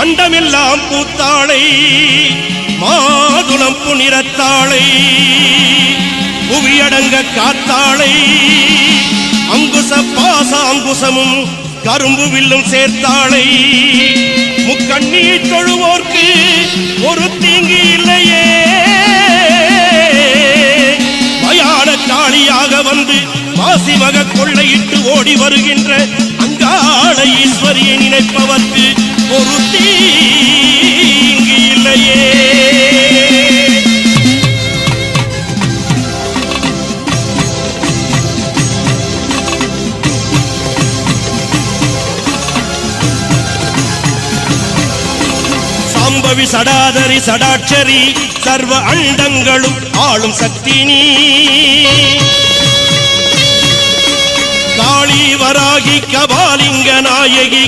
அண்டமெல்லாம் பூத்தாளை மாதுளம் புனிரத்தாளை புவியடங்க காத்தாளை அங்குச பாச அங்குசமும் கரும்பு வில்லும் சேர்த்தாளை முக்கண்ணீர் தொழுவோர்க்கு ஒரு தீங்கு இல்லையே மயான காளியாக வந்து மாசிமக கொள்ளையிட்டு ஓடி வருகின்ற அங்காள ஈஸ்வரியை நினைப்பவர்க்கு ஒரு தீங்கு இல்லையே. சாம்பவி சடாதரி சடாட்சரி சர்வ அண்டங்களும் ஆளும் சக்தி நீ காளி வராகி கபாலிங்க நாயகி